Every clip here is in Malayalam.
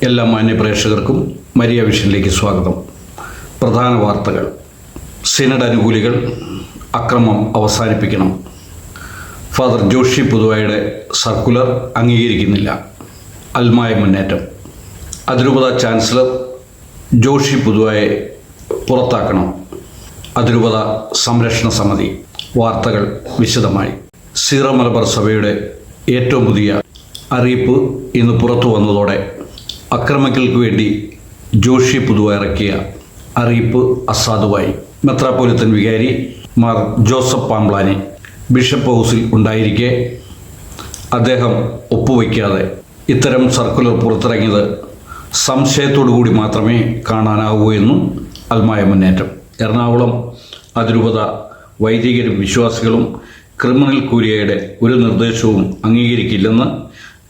എല്ലാ മാന്യ പ്രേക്ഷകർക്കും മരിയ വിഷനിലേക്ക് സ്വാഗതം. പ്രധാന വാർത്തകൾ. സിനഡ് അനുകൂലികൾ അക്രമം അവസാനിപ്പിക്കണം. ഫാദർ ജോഷി പുതുവായുടെ സർക്കുലർ അംഗീകരിക്കുന്നില്ല. അൽമായ മുന്നേറ്റം. അതിരൂപത ചാൻസലർ ജോഷി പുതുവായെ പുറത്താക്കണം. അതിരൂപത സംരക്ഷണ സമിതി. വാർത്തകൾ വിശദമായി. സീറോ മലബാർ സഭയുടെ ഏറ്റവും പുതിയ അറിയിപ്പ് ഇന്ന് പുറത്തു വന്നതോടെ അക്രമികൾക്ക് വേണ്ടി ജോഷി പുതുവ ഇറക്കിയ അറിയിപ്പ് അസാധുവായി. മെത്രാപ്പോലിത്തൻ വികാരി മാർ ജോസഫ് പാംബ്ലാനി ബിഷപ്പ് ഹൗസിൽ ഉണ്ടായിരിക്കെ അദ്ദേഹം ഒപ്പുവയ്ക്കാതെ ഇത്തരം സർക്കുലർ പുറത്തിറങ്ങിയത് സംശയത്തോടുകൂടി മാത്രമേ കാണാനാവൂ എന്നും അൽമായ മുന്നേറ്റം. എറണാകുളം അതിരൂപത വൈദികരും വിശ്വാസികളും ക്രിമിനൽ കൂരിയയുടെ ഒരു നിർദ്ദേശവും അംഗീകരിക്കില്ലെന്ന്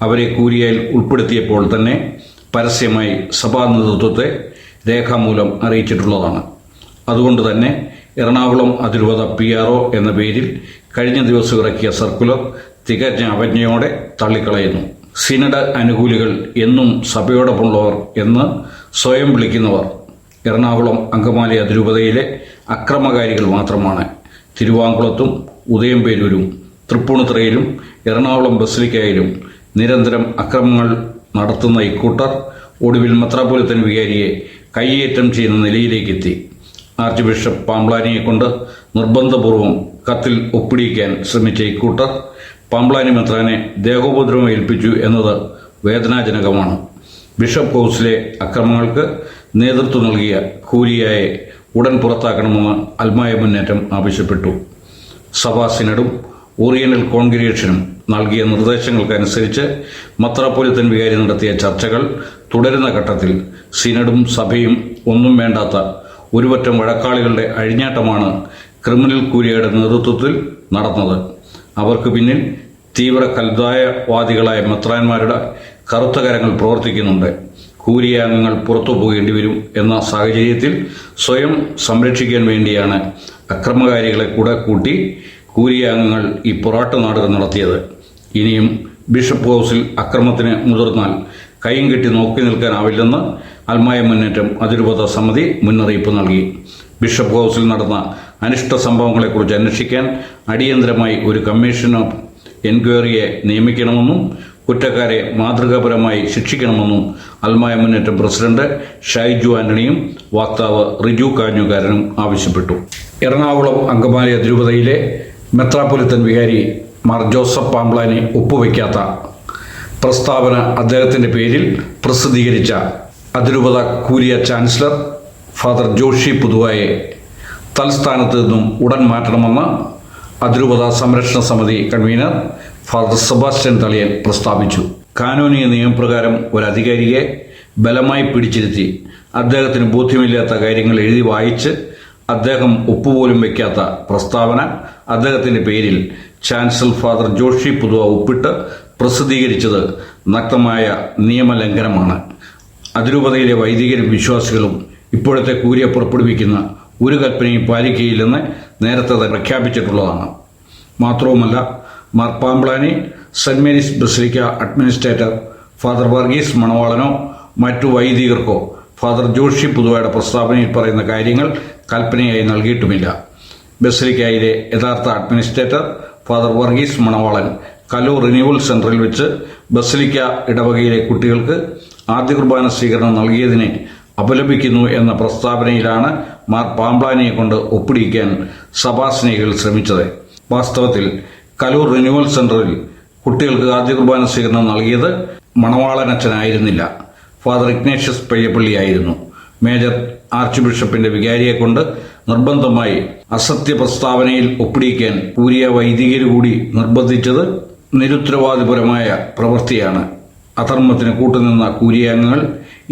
അവരെ കൂരിയയിൽ ഉൾപ്പെടുത്തിയപ്പോൾ തന്നെ പരസ്യമായി സഭാ നേതൃത്വത്തെ രേഖാമൂലം അറിയിച്ചിട്ടുള്ളതാണ്. അതുകൊണ്ട് തന്നെ എറണാകുളം അതിരൂപത PRO എന്ന പേരിൽ കഴിഞ്ഞ ദിവസം ഇറക്കിയ സർക്കുലർ തികഞ്ഞ അവജ്ഞയോടെ തള്ളിക്കളയുന്നു. സിനഡ് അനുകൂലികൾ എന്നും സഭയോടൊപ്പമുള്ളവർ എന്ന് സ്വയം വിളിക്കുന്നവർ എറണാകുളം അങ്കമാലി അതിരൂപതയിലെ അക്രമകാരികൾ മാത്രമാണ്. തിരുവാങ്കുളത്തും ഉദയംപേരൂരും തൃപ്പൂണിത്തുറയിലും എറണാകുളം ബസിലിക്കയിലും നിരന്തരം അക്രമങ്ങൾ നടത്തുന്ന ഇക്കൂട്ടർ ഒടുവിൽ മെത്രാപ്പോലിത്തൻ വികാരിയെ കയ്യേറ്റം ചെയ്യുന്ന നിലയിലേക്കെത്തി. ആർച്ച് ബിഷപ്പ് പാംബ്ലാനിയെ കൊണ്ട് നിർബന്ധപൂർവം കത്തിൽ ഒപ്പിടിയിക്കാൻ ശ്രമിച്ച ഇക്കൂട്ടർ പാംബ്ലാനി മെത്രാനെ ദേഹോപദ്രവം ഏൽപ്പിച്ചു എന്നത് വേദനാജനകമാണ്. ബിഷപ്പ് ഹൗസിലെ അക്രമങ്ങൾക്ക് നേതൃത്വം നൽകിയ കൂരിയായെ ഉടൻ പുറത്താക്കണമെന്ന് അൽമായ മുന്നേറ്റം ആവശ്യപ്പെട്ടു. സഭാ സിനഡും ഓറിയന്റൽ കോൺഗ്രിഗേഷനും നൽകിയ നിർദ്ദേശങ്ങൾക്കനുസരിച്ച് മെത്രാപ്പോലിത്തൻ വികാരി നടത്തിയ ചർച്ചകൾ തുടരുന്ന ഘട്ടത്തിൽ സിനഡും സഭയും ഒന്നും വേണ്ടാത്ത ഒരുപറ്റം വഴക്കാളികളുടെ അഴിഞ്ഞാട്ടമാണ് ക്രിമിനൽ കൂരിയയുടെ നേതൃത്വത്തിൽ നടന്നത്. അവർക്ക് പിന്നിൽ തീവ്ര കൽദായവാദികളായ മെത്രാന്മാരുടെ കറുത്ത കരങ്ങൾ പ്രവർത്തിക്കുന്നുണ്ട്. കൂരിയ അംഗങ്ങൾ പുറത്തു പോകേണ്ടി വരും എന്ന സാഹചര്യത്തിൽ സ്വയം സംരക്ഷിക്കാൻ വേണ്ടിയാണ് അക്രമകാരികളെ കൂടെ കൂട്ടി കൂരിയ അംഗങ്ങൾ ഈ പൊറാട്ട് നാടകം നടത്തിയത്. ഇനിയും ബിഷപ്പ് ഹൗസിൽ അക്രമത്തിന് മുതിർന്നാൽ കൈയും കെട്ടി നോക്കി നിൽക്കാനാവില്ലെന്ന് അൽമായ മുന്നേറ്റം അതിരൂപത സമിതി മുന്നറിയിപ്പ് നൽകി. ബിഷപ്പ് ഹൗസിൽ നടന്ന അനിഷ്ട സംഭവങ്ങളെക്കുറിച്ച് അന്വേഷിക്കാൻ അടിയന്തരമായി ഒരു കമ്മീഷൻ ഓഫ് എൻക്വയറിയെ നിയമിക്കണമെന്നും കുറ്റക്കാരെ മാതൃകാപരമായി ശിക്ഷിക്കണമെന്നും അൽമായ മുന്നേറ്റം പ്രസിഡന്റ് ഷൈജു ആന്റണിയും വക്താവ് റിജു കാഞ്ഞുകാരനും ആവശ്യപ്പെട്ടു. എറണാകുളം അങ്കമാലി അതിരൂപതയിലെ മെത്രാപ്പൊലിത്തൻ വികാരി മാർ ജോസഫ് പാംബ്ലാനി ഒപ്പുവയ്ക്കാത്ത പ്രസ്താവന അദ്ദേഹത്തിൻ്റെ പേരിൽ പ്രസിദ്ധീകരിച്ച അതിരൂപത കൂരിയ ചാൻസലർ ഫാദർ ജോഷി പുതുവായെ തൽസ്ഥാനത്ത് നിന്നും ഉടൻ മാറ്റണമെന്ന് അതിരൂപത സംരക്ഷണ സമിതി കൺവീനർ ഫാദർ സെബാസ്റ്റ്യൻ തളിയൻ പ്രസ്താവിച്ചു. കാനൂനിക നിയമപ്രകാരം ഒരു അധികാരിയെ ബലമായി പിടിച്ചിരുത്തി അദ്ദേഹത്തിന് ബോധ്യമില്ലാത്ത കാര്യങ്ങൾ എഴുതി വായിച്ച് അദ്ദേഹം ഒപ്പുപോലും വയ്ക്കാത്ത പ്രസ്താവന അദ്ദേഹത്തിൻ്റെ പേരിൽ ചാൻസലർ ഫാദർ ജോഷി പുതുവ ഒപ്പിട്ട് പ്രസിദ്ധീകരിച്ചത് നഗ്നമായ നിയമലംഘനമാണ്. അതിരൂപതയിലെ വൈദികരും വിശ്വാസികളും ഇപ്പോഴത്തെ കൂരിയ പുറപ്പെടുവിക്കുന്ന ഒരു കൽപ്പനയും പാലിക്കുകയില്ലെന്ന് നേരത്തെ പ്രഖ്യാപിച്ചിട്ടുള്ളതാണ്. മാത്രവുമല്ല, Mar Pamplany Saint Mary's basilica administrator father Varghese മണവാളനോ മറ്റു വൈദികർക്കോ ഫാദർ ജോഷി പുതുവയുടെ പ്രസ്താവനയിൽ പറയുന്ന കാര്യങ്ങൾ കൽപ്പനയായി നൽകിയിട്ടുമില്ല. ബസിലിക്കയിലെ യഥാർത്ഥ അഡ്മിനിസ്ട്രേറ്റർ ഫാദർ വർഗീസ് മണവാളൻ കലൂർ റിന്യൂവൽ സെന്ററിൽ വെച്ച് ബസിലിക്ക ഇടവകയിലെ കുട്ടികൾക്ക് ആദ്യ കുർബാന സ്വീകരണം നൽകിയതിനെ അപലപിക്കുന്നു എന്ന പ്രസ്താവനയിലാണ് മാർ പാംബ്ലാനിയെ കൊണ്ട് ഒപ്പിടിക്കാൻ സഭാസ്നേഹികൾ ശ്രമിച്ചത്. വാസ്തവത്തിൽ കലൂർ റിന്യൂവൽ സെന്ററിൽ കുട്ടികൾക്ക് ആദ്യ കുർബാന സ്വീകരണം നൽകിയത് മണവാളനച്ഛനായിരുന്നില്ല, ഫാദർ ഇഗ്നേഷ്യസ് പയ്യപ്പള്ളിയായിരുന്നു. മേജർ ആർച്ച് ബിഷപ്പിന്റെ വികാരിയെ കൊണ്ട് നിർബന്ധമായി അസത്യ പ്രസ്താവനയിൽ ഒപ്പിടിക്കാൻ കൂരിയ വൈദികർ കൂടി നിർബന്ധിച്ചത് നിരുത്തരവാദിപരമായ പ്രവൃത്തിയാണ്. അധർമ്മത്തിന് കൂട്ടുനിന്ന കൂരിയ അംഗങ്ങൾ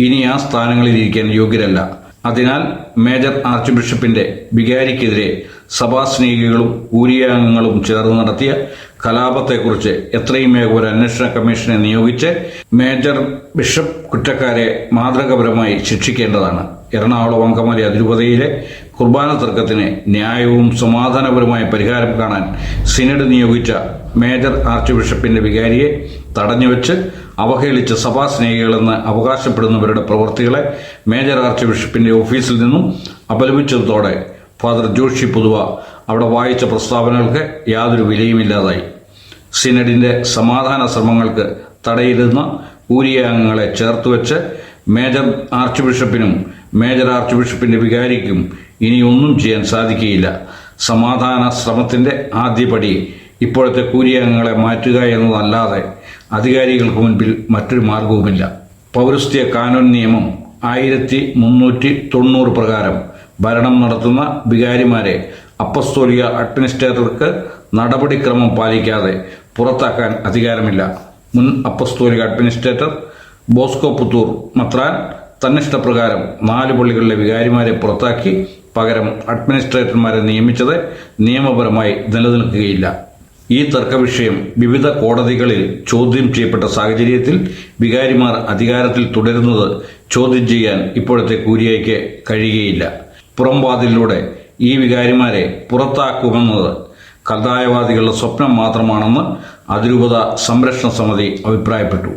ഇനി ആ സ്ഥാനങ്ങളിൽ ഇരിക്കാൻ യോഗ്യരല്ല. അതിനാൽ മേജർ ആർച്ച് ബിഷപ്പിന്റെ വികാരിക്കെതിരെ സഭാസ്നേഹികളും കൂരിയ അംഗങ്ങളും ചേർന്ന് നടത്തിയ കലാപത്തെക്കുറിച്ച് എത്രയും വേഗം ഒരു അന്വേഷണ കമ്മീഷനെ നിയോഗിച്ച് മേജർ ബിഷപ്പ് കുറ്റക്കാരെ മാതൃകാപരമായി ശിക്ഷിക്കേണ്ടതാണ്. എറണാകുളം അങ്കമാലി അതിരൂപതയിലെ കുർബാന തർക്കത്തിന് ന്യായവും സമാധാനപരമായ പരിഹാരം കാണാൻ സിനഡ് നിയോഗിച്ച മേജർ ആർച്ച് ബിഷപ്പിന്റെ വികാരിയെ തടഞ്ഞുവെച്ച് അവഹേളിച്ച സഭാ സ്നേഹികളെന്ന് അവകാശപ്പെടുന്നവരുടെ പ്രവൃത്തികളെ മേജർ ആർച്ച് ബിഷപ്പിന്റെ ഓഫീസിൽ നിന്നും അപലപിച്ചതോടെ ഫാദർ ജോഷി പുതുവ അവിടെ വായിച്ച പ്രസ്താവനകൾക്ക് യാതൊരു വിലയുമില്ലാതായി. സിനഡിന്റെ സമാധാന ശ്രമങ്ങൾക്ക് തടയിടുന്ന കൂരിയ അംഗങ്ങളെ ചേർത്തുവെച്ച് മേജർ ആർച്ച് ബിഷപ്പിനും മേജർ ആർച്ച് ബിഷപ്പിന്റെ വികാരിക്കും ഇനി ഒന്നും ചെയ്യാൻ സാധിക്കുകയില്ല. സമാധാന ശ്രമത്തിന്റെ ആദ്യപടി ഇപ്പോഴത്തെ കൂരിയ അംഗങ്ങളെ മാറ്റുക എന്നതല്ലാതെ അധികാരികൾക്ക് മുൻപിൽ മറ്റൊരു മാർഗവുമില്ല. പൗരസ്ത്യ കാനൂൻ നിയമം 1390 പ്രകാരം ഭരണം നടത്തുന്ന വികാരിമാരെ അപ്പസ്തോലിക അഡ്മിനിസ്ട്രേറ്റർക്ക് നടപടിക്രമം പാലിക്കാതെ പുറത്താക്കാൻ അധികാരമില്ല. മുൻ അപ്പസ്തോലിക അഡ്മിനിസ്ട്രേറ്റർ ബോസ്കോ പുത്തൂർ മെത്രാൻ തന്നിഷ്ടപ്രകാരം 4 പള്ളികളിലെ വികാരിമാരെ പുറത്താക്കി പകരം അഡ്മിനിസ്ട്രേറ്റർമാരെ നിയമിച്ചത് നിയമപരമായി നിലനിൽക്കുകയില്ല. ഈ തർക്കവിഷയം വിവിധ കോടതികളിൽ ചോദ്യം ചെയ്യപ്പെട്ട സാഹചര്യത്തിൽ വികാരിമാർ അധികാരത്തിൽ തുടരുന്നത് ചോദ്യം ചെയ്യാൻ ഇപ്പോഴത്തെ കൂരിയയ്ക്ക് കഴിയുകയില്ല. പുറംവാതിലൂടെ ഈ വികാരിമാരെ പുറത്താക്കുമെന്നത് കൽദായവാദികളുടെ സ്വപ്നം മാത്രമാണെന്ന് അതിരൂപത സംരക്ഷണ സമിതി അഭിപ്രായപ്പെട്ടു.